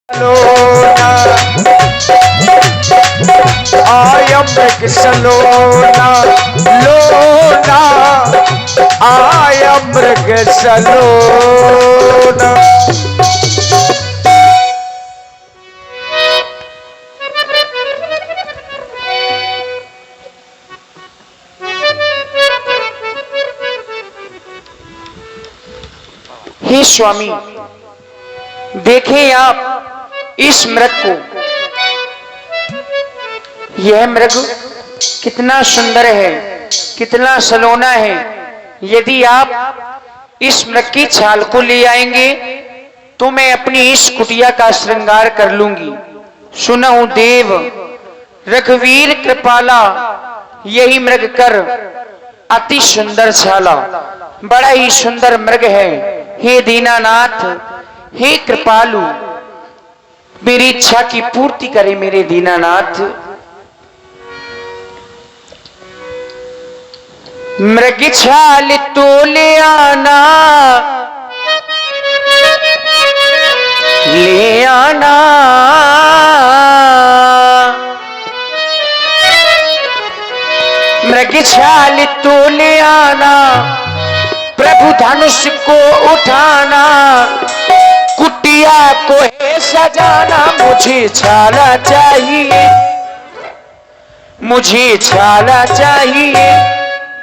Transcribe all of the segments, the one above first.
सलोना आया मृग सलोना लोना आया मृग सलोना। हे स्वामी, देखें आप इस मृग को। यह मृग कितना सुंदर है, कितना सलोना है। यदि आप इस मृग की छाल को ले आएंगे तो मैं अपनी इस कुटिया का श्रृंगार कर लूंगी। सुनहु देव रघुवीर कृपाला, यही मृग कर अति सुंदर छाला। बड़ा ही सुंदर मृग है। हे दीनानाथ, हे कृपालु, मेरी इच्छा की पूर्ति करे मेरे दीनानाथ। मृग छाल तो ले आना, ले आना, मृग छाल तो ले आना, प्रभु धनुष को उठाना, कुटिया को है सजाना। मुझे छाला चाहिए, मुझे छाला चाहिए,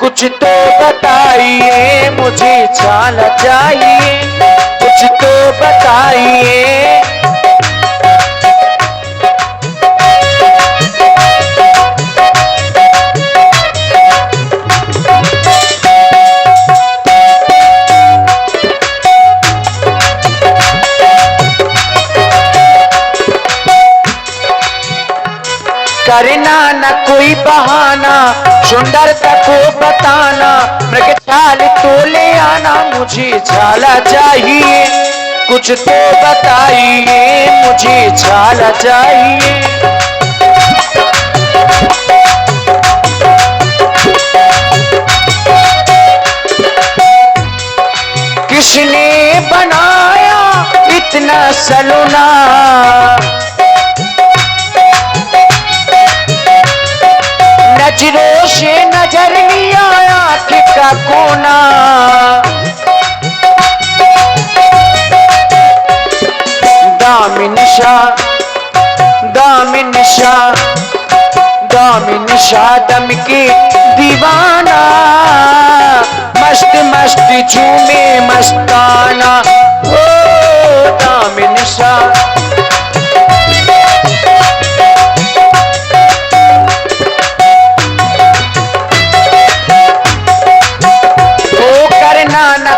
कुछ तो बताइए। मुझे छाला चाहिए, कुछ तो बताइए। करना न कोई बहाना, सुंदरता को बताना। मृग छाल तो ले आना, मुझे छाला चाहिए, कुछ तो बताइए। मुझे छाला चाहिए। किसने बनाया इतना सलोना, नजरों से नजर नहीं आया किसका कोना। दामिन शाह, दामिन शाह, दामिन शाह दम के दीवाना, मस्त मस्त झूमे मस्ताना। ओ दामिन शाह,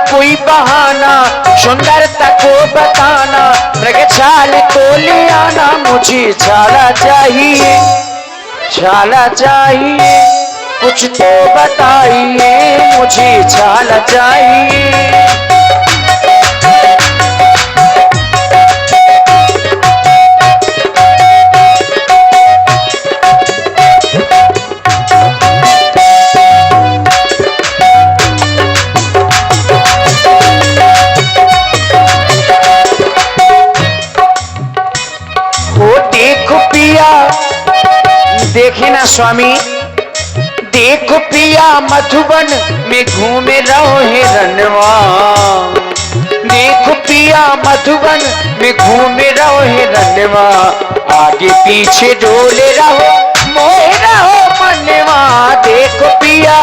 कोई बहाना, सुंदरता को बताना। मृग छाल तो ले आना, मुझे छाला चाहिए, छाला चाहिए, कुछ तो बताइए। मुझे छाला चाहिए। देखे ना स्वामी, देखो पिया मधुबन में घूमे रहो हिरनवा। देखो पिया मधुबन में घूमे रहो हिरनवा, आगे पीछे डोले रहो मोहे रहो मनवा। देखो पिया,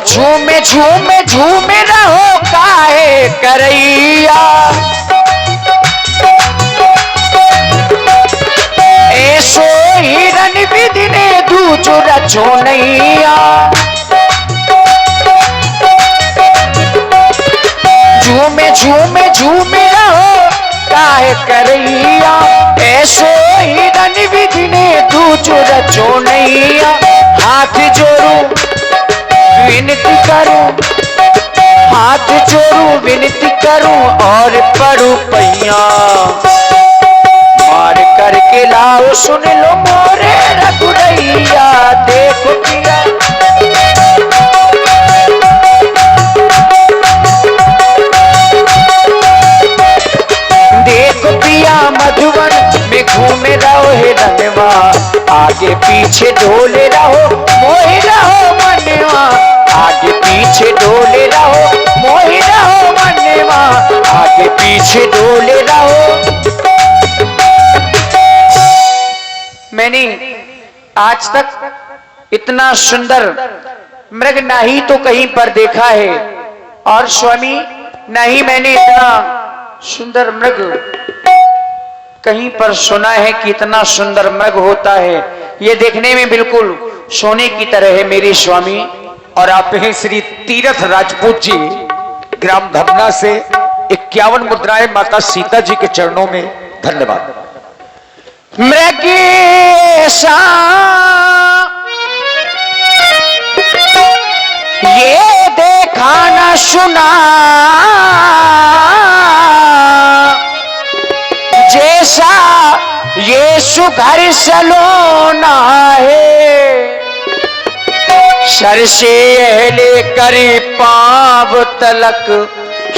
झूमे झूमे झूमे रहो काहे करैया। ऐसो हिरन विधि ने दूज रचो नैया। झूमे झूमे झूमे रहो काहे करैया। ऐसो हिरन विधि ने दूज रचो नैया। हाथ जोड़ू विनती करूं हाथ जोड़ू विनती करूं और पढ़ू पैया, मार करके लाओ सुन लो मोरे रघुरैया। देखो पिया देखो पिया मधुवन में घूमे रहो हे रनवा, आगे पीछे डोले रहो मोहि रहो मनवा, आगे पीछे डोले रहो मोहि रहो मनवा, आगे पीछे डोले रहो। मैंने आज तक इतना सुंदर मृग ना ही तो कहीं पर देखा है, और स्वामी ना ही मैंने इतना सुंदर मृग कहीं पर सुना है कि इतना सुंदर मृग होता है। ये देखने में बिल्कुल सोने की तरह है मेरे स्वामी। और आप हैं श्री तीरथ राजपूत जी, ग्राम धमना से 51 मुद्राएं माता सीता जी के चरणों में। धन्यवाद। मृगेशा ये देखा न सुना जैसा ये सुघर सलोना है, सर से लेकर पांव तलक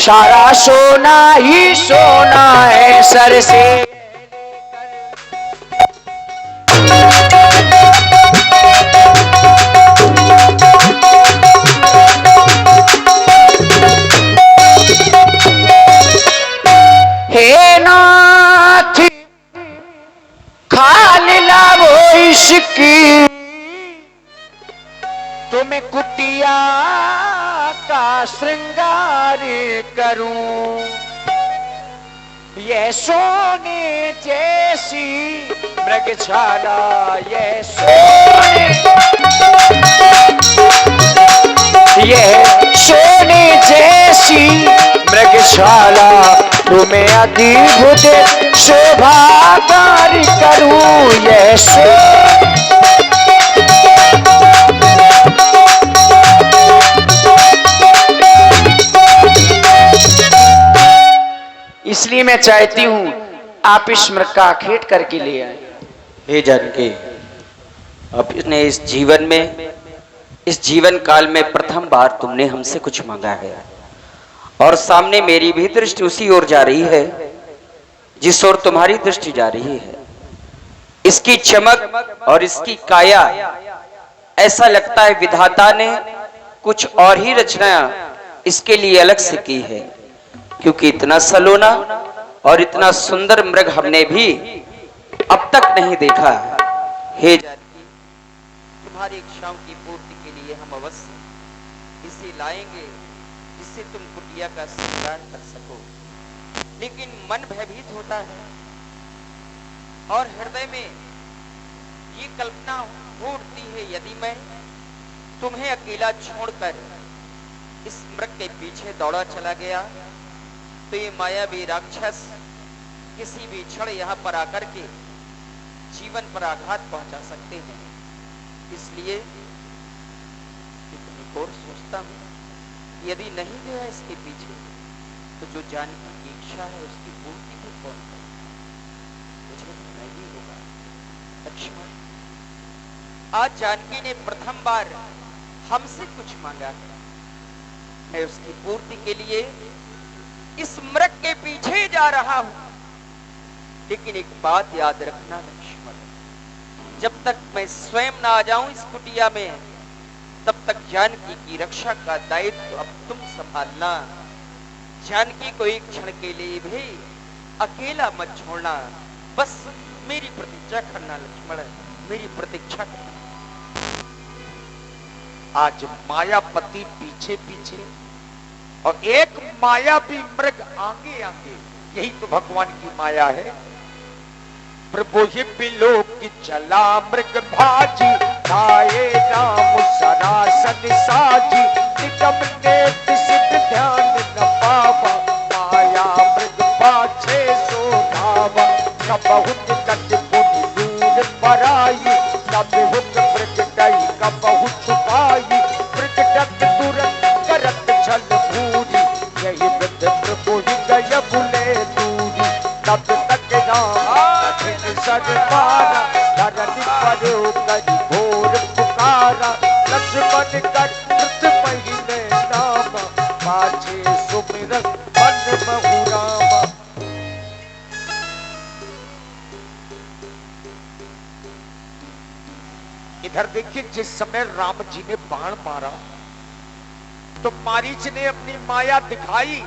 सारा सोना ही सोना है, सर से हे नाथ खाल लावो इसकी, तुम्हें कुटिया का श्रृंगार करूं, ये सोने जैसी मृगशाला, ये सोने जैसी मृगशाला, तुम्हें अद्भुत शोभागार करूं, ये इसलिए मैं चाहती हूं आप इस मृग का आखेट करके ले आए। हे जानकी, अपने इस जीवन में, इस जीवन काल में प्रथम बार तुमने हमसे कुछ मांगा है, और सामने मेरी भी दृष्टि उसी ओर जा रही है जिस ओर तुम्हारी दृष्टि जा रही है। इसकी चमक और इसकी काया, ऐसा लगता है विधाता ने कुछ और ही रचना इसके लिए अलग से की है, क्योंकि इतना सलोना और इतना सुंदर मृग हमने भी अब तक नहीं देखा। हे जानकी, तुम्हारी इच्छाओं की पूर्ति के लिए हम अवश्य इसे लाएंगे जिससे तुम कुटिया का श्रृंगार कर सको, लेकिन मन भयभीत होता है और हृदय में ये कल्पना हो उठती है, यदि मैं तुम्हें अकेला छोड़कर इस मृग के पीछे दौड़ा चला गया तो ये मायावी राक्षस किसी भी क्षण यहाँ पर आकर के जीवन पर आघात पहुंचा सकते हैं। इसलिए इतनी और सोचता हूं, यदि नहीं गया इसके पीछे तो जो जानकी की इच्छा है उसकी पूर्ति भी कौन करेगा? मुझे नहीं होगा। लक्ष्मण, आज जानकी ने प्रथम बार हमसे कुछ मांगा है, मैं उसकी पूर्ति के लिए इस मृग के पीछे जा रहा हूं, लेकिन एक बात याद रखना लक्ष्मण, जब तक मैं स्वयं ना आ जाऊं इस कुटिया में, तब तक जानकी की रक्षा का दायित्व अब तुम संभालना। जानकी को एक क्षण के लिए भी अकेला मत छोड़ना, बस मेरी प्रतीक्षा करना लक्ष्मण, मेरी प्रतीक्षा करना। आज मायापति पीछे पीछे और एक मायावी मृग आगे आगे, यही तो भगवान की माया है। प्रभु ही बिलो की चला मृग भाजी, खाए राम सरासन साजी, निगम नेत सिद्ध ध्यान न पावा, माया मृग पाछे सो धावा, न बहुत कट बुद्धि दूर पराई, न बहुत मृग गई का बहुत छुपाई, मृग डक तुरंत करत छल भूज, एक दिन कोई गया बुले दूरी, तब तक राम कठिन सरकारा, धरनी पर करी घोर पुकारा, लक्ष्मण कटृत महीने नाम, पाछे सुमिरन मन महु रामा। इधर देखिए, जिस समय राम जी ने बाण मारा तो मारीच ने अपनी माया दिखाई,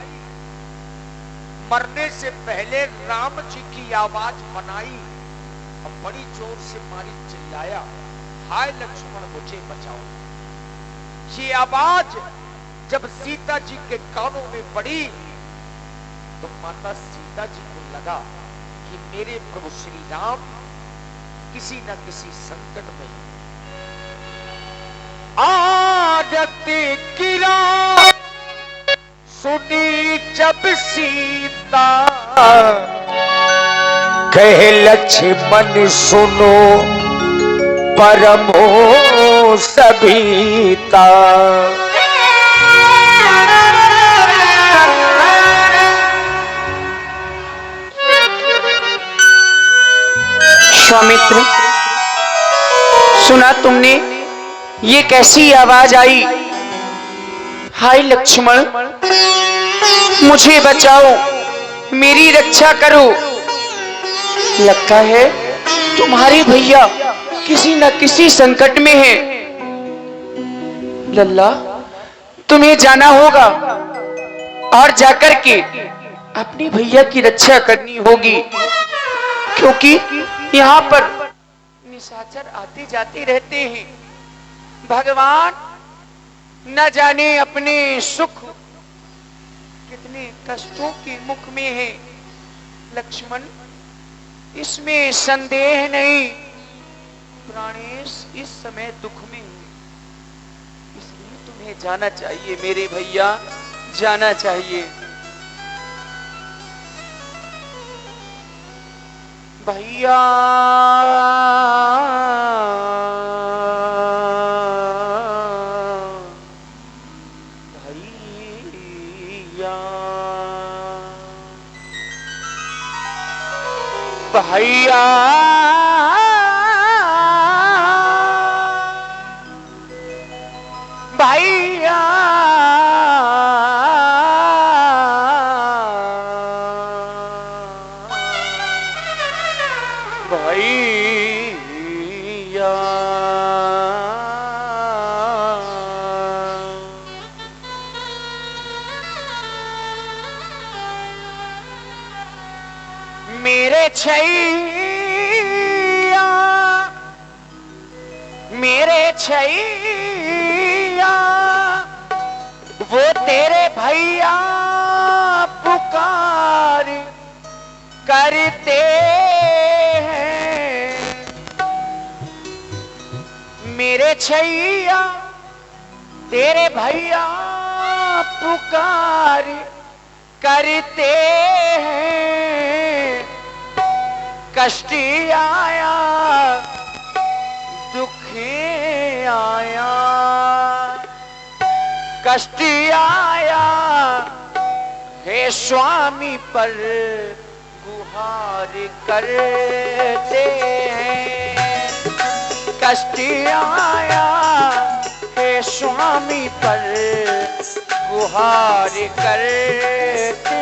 मरने से पहले राम जी की आवाज बनाई और बड़ी जोर से मारीच चिल्लाया, हाय लक्ष्मण मुझे बचाओ। ये आवाज जब सीता जी के कानों में पड़ी तो माता सीता जी को लगा कि मेरे प्रभु श्री राम किसी न किसी संकट में हैं। आरती गिरा सुनी जब सीता, कहे लक्ष्मण सुनो परमो सभीता। स्वामित्र, सुना तुमने? ये कैसी आवाज आई? हाय लक्ष्मण मुझे बचाओ, मेरी रक्षा करो। लगता है तुम्हारे भैया किसी न किसी संकट में हैं। लल्ला, तुम्हें जाना होगा और जाकर के अपने भैया की रक्षा करनी होगी, क्योंकि यहाँ पर निशाचर आते जाते रहते हैं। भगवान न जाने अपने सुख कितने कष्टों के मुख में है। लक्ष्मण, इसमें संदेह नहीं, प्राणेश इस समय दुख में है, इसलिए तुम्हें जाना चाहिए मेरे भैया, जाना चाहिए। भैया भैया भैया भैया मेरे छैया मेरे छैया वो तेरे भैया पुकार करते हैं। मेरे छैया तेरे भैया पुकार करते हैं। कष्ट आया दुख आया, कष्ट आया हे स्वामी पर गुहार करते हैं। कष्ट आया हे स्वामी पर गुहार करते हैं।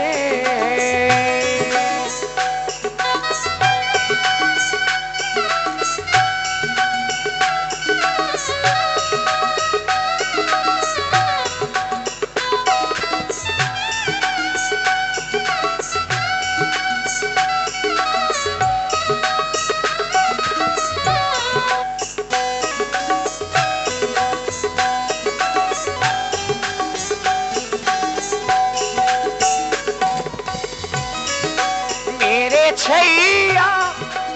छैया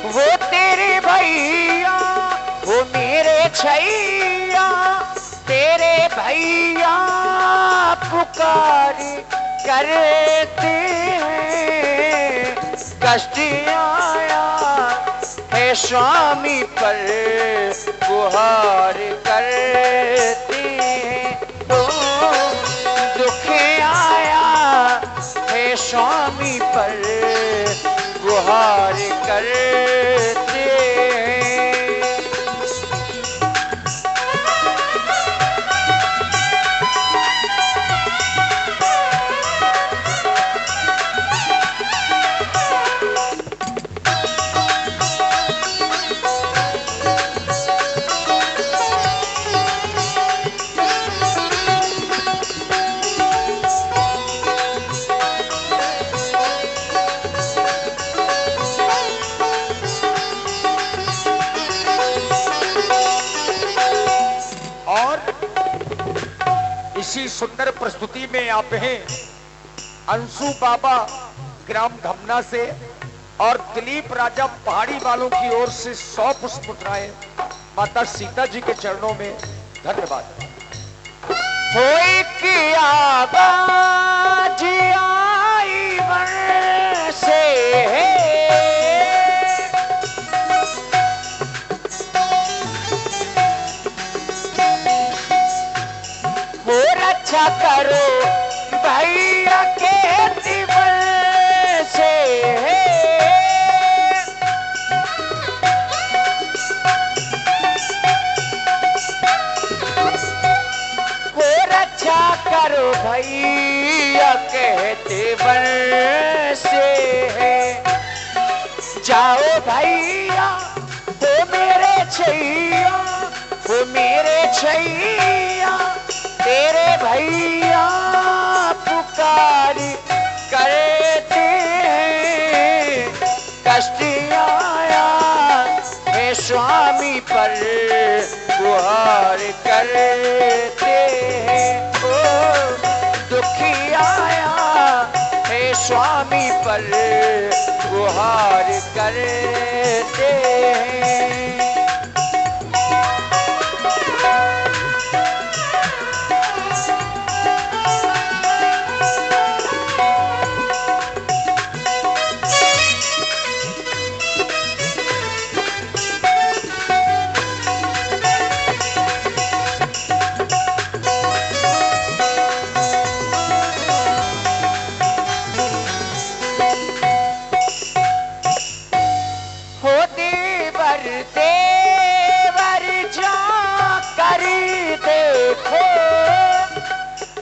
वो तेरे भैया, वो मेरे छैया तेरे भैया पुकार करते हैं। कष्ट आया है स्वामी पर गुहार करते हैं। दुख आया स्वामी पर गुहार करते हैं। इसी सुंदर प्रस्तुति में आप हैं अंशु बाबा ग्राम धमना से और दिलीप राजा पहाड़ी वालों की ओर से 100 पुष्प मुद्राएं माता सीता जी के चरणों में। धन्यवाद। होई की आवाज आई वन से हो रक्षा करो भैया के जीवन से हो रक्षा करो भैया कहते वन से जाओ भैया हो मेरे छैया हो मेरे छैया तेरे भैया पुकार करते हैं। कष्ट आया है स्वामी पर गुहार करते हैं। ओ दुखी आया है स्वामी पर गुहार करते हैं।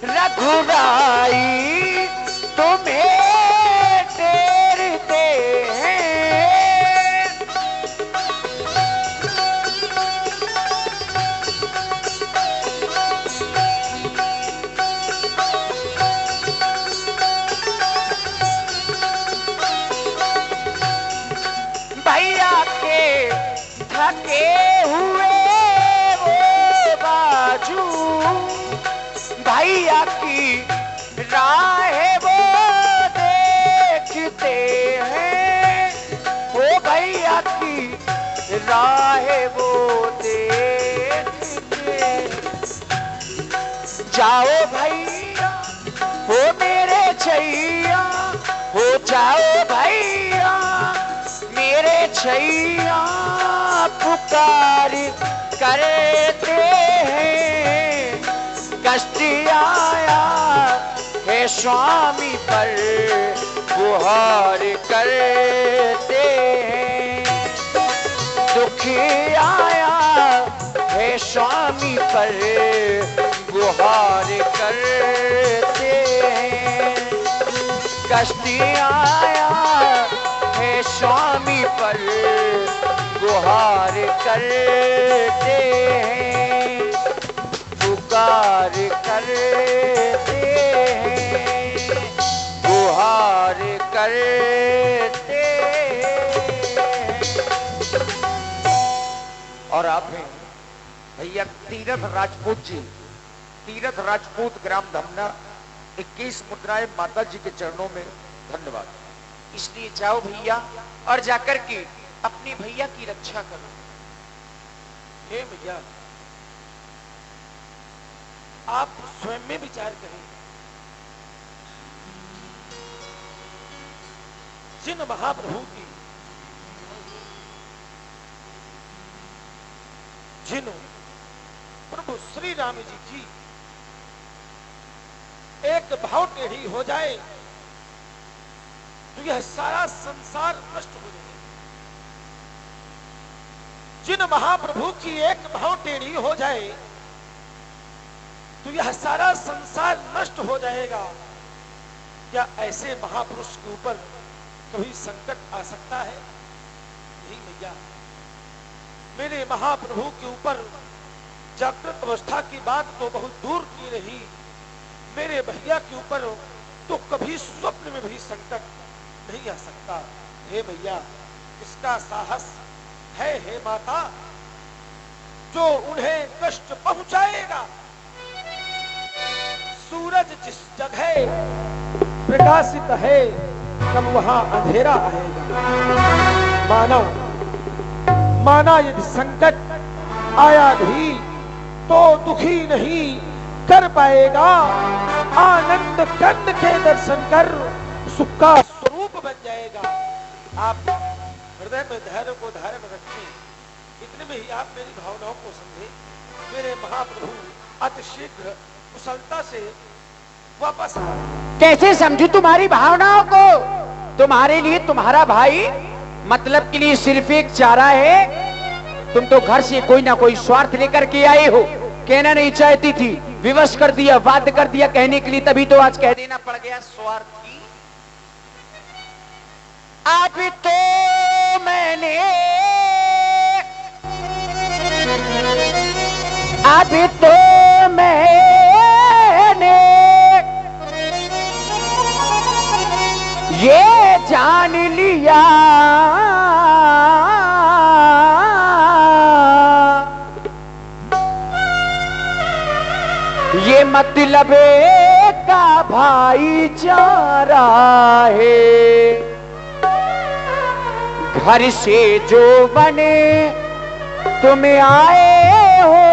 रघुराई तुम्हें टेरते हैं। भैया के थके हुए वो बाजू भैया की राह वो देखते हैं। ओ भैया की राह वो देखते जाओ भैया हो मेरे छैया हो जाओ भैया मेरे छैया पुकार करते हैं। कष्ट आया है स्वामी पर गुहार करते हैं। दुखी आया है स्वामी पर गुहार करते हैं। कष्ट आया है स्वामी पर गुहार करते हैं। पुकार करते हैं गुहार करते हैं। और आप हैं भैया तीरथ राजपूत जी, तीरथ राजपूत ग्राम धमना 21 मुद्राएं माता जी के चरणों में। धन्यवाद। इसलिए जाओ भैया और जाकर के अपने भैया की रक्षा करो। हे भैया आप स्वयं में विचार करें, जिन महाप्रभु की जिन प्रभु श्री राम जी की एक भाव टेढ़ी हो जाए तो यह सारा संसार नष्ट हो जाएगा। जिन महाप्रभु की एक भाव टेढ़ी हो जाए तो यह सारा संसार नष्ट हो जाएगा। क्या ऐसे महापुरुष के ऊपर कभी संकट आ सकता है? नहीं भैया, मेरे महाप्रभु के ऊपर जागृत अवस्था की बात तो बहुत दूर की रही, मेरे भैया के ऊपर तो कभी स्वप्न में भी संकट नहीं आ सकता। हे भैया, इसका साहस है हे माता, जो उन्हें कष्ट पहुंचाएगा। सूरज जिस जगह प्रकाशित है तब वहां अंधेरा आएगा। माना यदि संकट आया भी तो दुखी नहीं कर पाएगा। आनंद कंद के दर्शन कर सुख का स्वरूप बन जाएगा। आप हृदय में धैर्य को धारण रखें, इतने में ही आप मेरी भावनाओं को समझे। मेरे महाप्रभु अति शीघ्र कुशलता से वापस आ। कैसे समझू तुम्हारी भावनाओं को? तुम्हारे लिए तुम्हारा भाई मतलब के लिए सिर्फ एक चारा है। तुम तो घर से कोई ना कोई स्वार्थ लेकर के आए हो। कहना नहीं चाहती थी, विवश कर दिया, बाध्य कर दिया कहने के लिए, तभी तो आज कह देना पड़ गया स्वार्थी। आप तो मैंने अभी तो मैंने ये जान लिया ये मतलब का भाईचारा है। घर से जो बने तुम आए हो,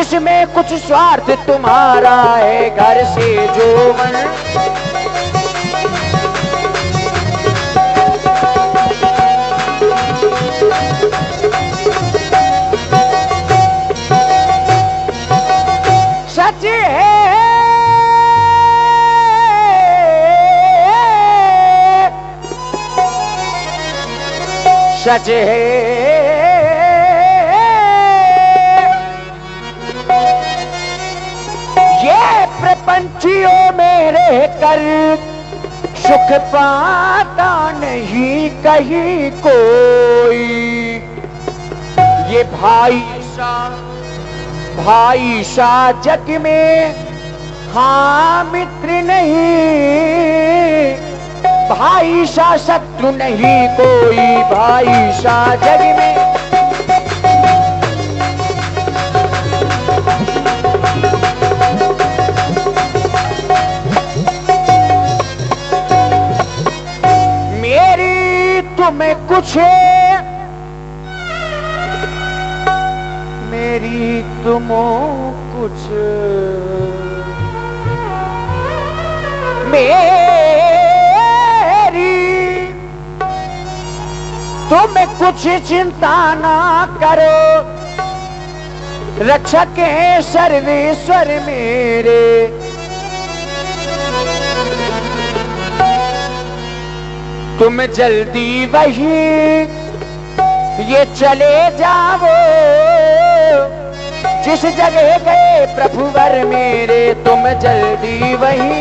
इसमें कुछ स्वार्थ तुम्हारा है। घर से जो बने सच है, सच है, ये प्रपंचियों में रहकर सुख पाता नहीं कहीं कोई। ये भाई सा जग में हाँ मित्र नहीं, भाई सा शत्रु नहीं कोई। भाई सा जग में मेरी तुम्हें कुछ, मेरी तुमो कुछ, मेरी तुम कुछ चिंता ना करो। रक्षक है सर्वेश्वर मेरे। तुम जल्दी वही ये चले जाओ जिस जगह गए प्रभुवर मेरे। तुम जल्दी वही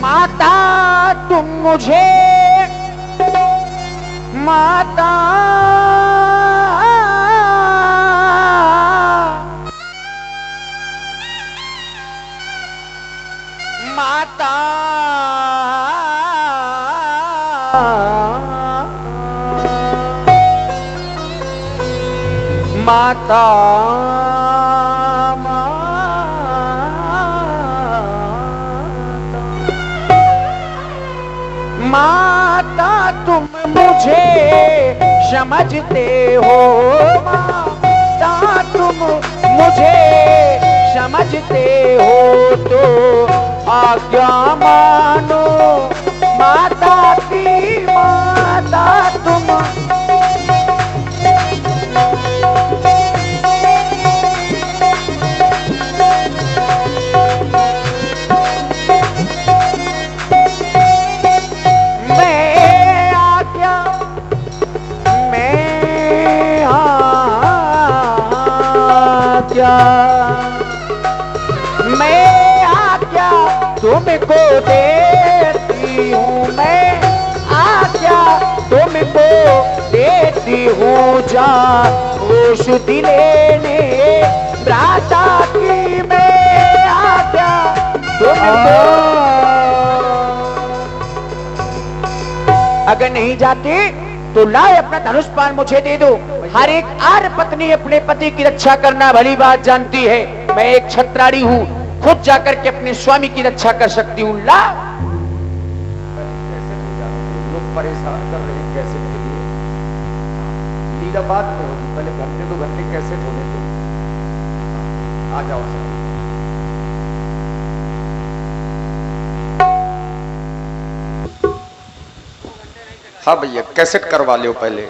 माता तुम मुझे माता माता माता माता तुम मुझे समझते हो। माता तुम मुझे समझते हो तो आज्ञा मानो माता की। माता तुम जा, मैं आज्ञा तुमको देती हूँ, मैं आज्ञा तुमको देती हूँ जा, होश दिलेने भ्राता की मैं आज्ञा तुमको। अगर नहीं जाते तो लाए अपना धनुष बाण मुझे दे दो। हर एक आर्य पत्नी अपने पति की रक्षा करना भली बात जानती है। मैं एक छत्राड़ी हूँ, खुद जाकर के अपने स्वामी की रक्षा कर सकती हूँ। ला लोग परेशान कर रहे हैं कैसे के लिए, लीला बाद में होगी, पहले घंटे 2 घंटे कैसे होने दो। आ जाओ सब। हाँ भैया कैसेट करवा लो पहले।